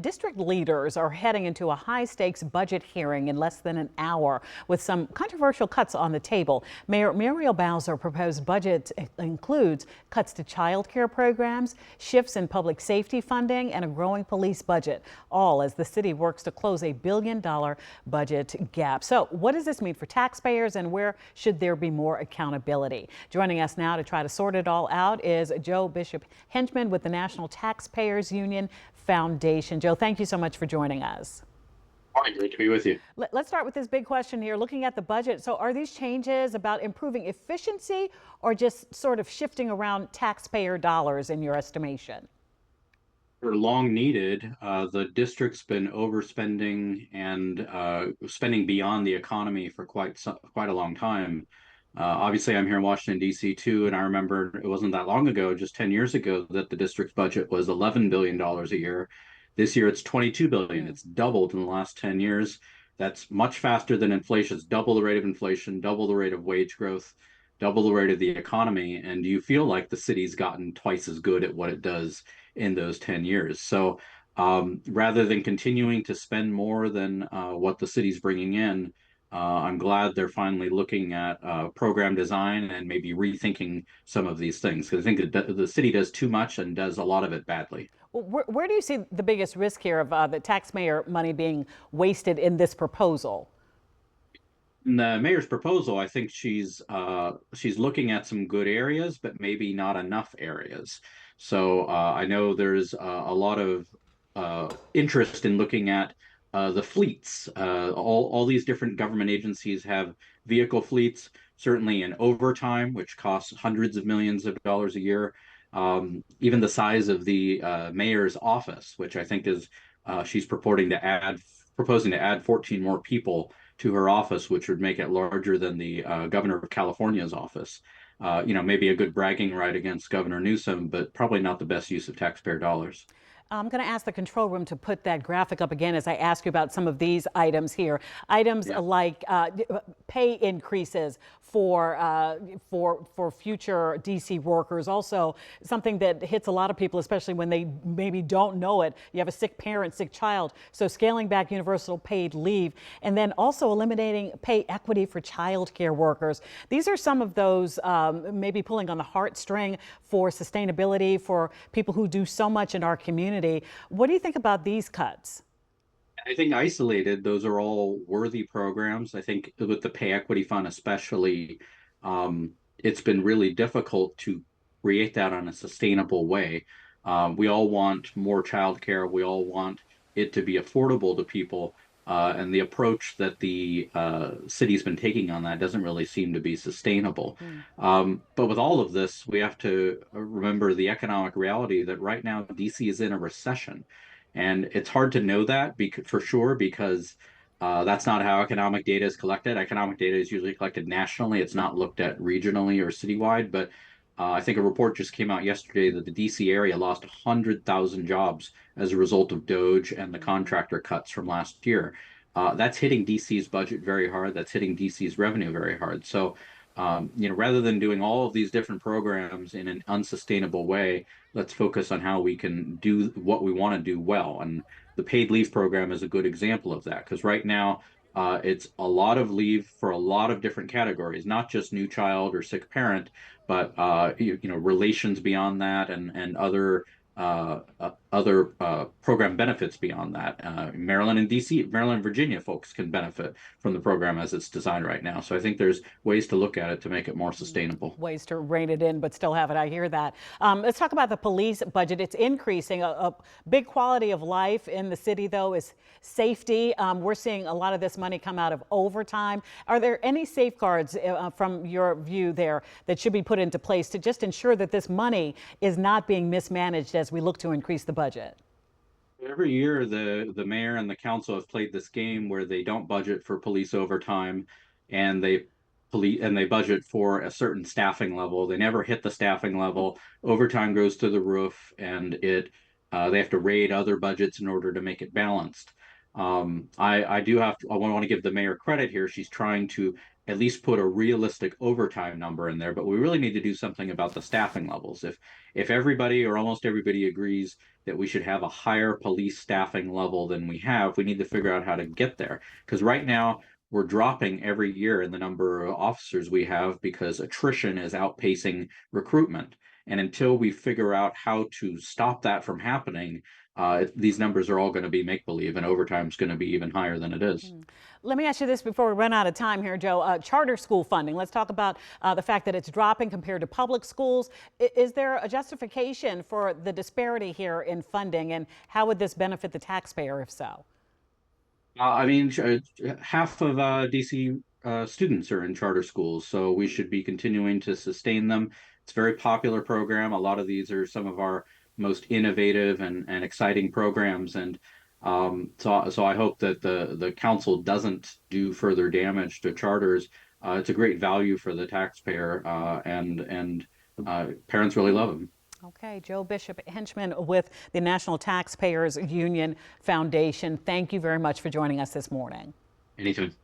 District leaders are heading into a high-stakes budget hearing in less than an hour with some controversial cuts on the table. Mayor Muriel Bowser proposed budget includes cuts to child care programs, shifts in public safety funding, and a growing police budget, all as the city works to close a $1 billion budget gap. So what does this mean for taxpayers, and where should there be more accountability? Joining us now to try to sort it all out is Joe Bishop Henchman with the National Taxpayers Union Foundation. Joe, thank you so much for joining us. Morning, great to be with you. Let's start with this big question here, looking at the budget. So are these changes about improving efficiency or just sort of shifting around taxpayer dollars in your estimation? They're long needed. The district's been overspending and spending beyond the economy for quite a long time. Obviously, I'm here in Washington, D.C. too, and I remember it wasn't that long ago, just 10 years ago, that the district's budget was $11 billion a year. This year, it's $22 billion. It's doubled in the last 10 years. That's much faster than inflation. It's double the rate of inflation, double the rate of wage growth, double the rate of the economy. And you feel like the city's gotten twice as good at what it does in those 10 years. So rather than continuing to spend more than what the city's bringing in, I'm glad they're finally looking at program design and maybe rethinking some of these things, because I think that the city does too much and does a lot of it badly. Well, where do you see the biggest risk here of the taxpayer money being wasted in this proposal? In the mayor's proposal, I think she's looking at some good areas, but maybe not enough areas. So I know there's a lot of interest in looking at the fleets. All these different government agencies have vehicle fleets, certainly in overtime, which costs hundreds of millions of dollars a year. Even the size of the mayor's office, which I think is she's proposing to add 14 more people to her office, which would make it larger than the governor of California's office. Maybe a good bragging right against Governor Newsom, but probably not the best use of taxpayer dollars. I'm going to ask the control room to put that graphic up again as I ask you about some of these items here. Items like pay increases for future DC workers. Also, something that hits a lot of people, especially when they maybe don't know it. You have a sick parent, sick child. So scaling back universal paid leave, and then also eliminating pay equity for child care workers. These are some of those maybe pulling on the heartstring for sustainability for people who do so much in our community. What do you think about these cuts? I think isolated, those are all worthy programs. I think with the Pay Equity Fund, especially, it's been really difficult to create that on a sustainable way. We all want more childcare. We all want it to be affordable to people. And the approach that the city's been taking on that doesn't really seem to be sustainable. But with all of this, we have to remember the economic reality that right now DC is in a recession. And it's hard to know that for sure, because that's not how economic data is collected. Economic data is usually collected nationally. It's not looked at regionally or citywide. But I think a report just came out yesterday that the DC area lost 100,000 jobs as a result of DOGE and the contractor cuts from last year. That's hitting DC's budget very hard. That's hitting DC's revenue very hard. So, rather than doing all of these different programs in an unsustainable way, let's focus on how we can do what we want to do well. And the paid leave program is a good example of that, because right now it's a lot of leave for a lot of different categories, not just new child or sick parent, but relations beyond that, and other program benefits beyond that. Maryland and DC, Maryland and Virginia folks can benefit from the program as it's designed right now. So I think there's ways to look at it to make it more sustainable. Ways to rein it in, but still have it. I hear that. Let's talk about the police budget. It's increasing. A big quality of life in the city, though, is safety. We're seeing a lot of this money come out of overtime. Are there any safeguards from your view there that should be put into place to just ensure that this money is not being mismanaged as we look to increase the budget? Every year, the mayor and the council have played this game where they don't budget for police overtime, and they budget for a certain staffing level. They never hit the staffing level. Overtime goes to the roof, and they have to raid other budgets in order to make it balanced. I want to give the mayor credit here. She's trying to at least put a realistic overtime number in there, but we really need to do something about the staffing levels. If everybody or almost everybody agrees that we should have a higher police staffing level than we have, we need to figure out how to get there. Because right now we're dropping every year in the number of officers we have because attrition is outpacing recruitment. And until we figure out how to stop that from happening, these numbers are all going to be make believe, and overtime is going to be even higher than it is. Let me ask you this before we run out of time here, Joe. Charter school funding. Let's talk about the fact that it's dropping compared to public schools. Is there a justification for the disparity here in funding, and how would this benefit the taxpayer if so? I mean, half of DC students are in charter schools, so we should be continuing to sustain them. It's a very popular program. A lot of these are some of our most innovative and exciting programs, and so I hope that the council doesn't do further damage to charters. It's a great value for the taxpayer, and parents really love them. Okay, Joe Bishop Henchman with the National Taxpayers Union Foundation. Thank you very much for joining us this morning. Anytime.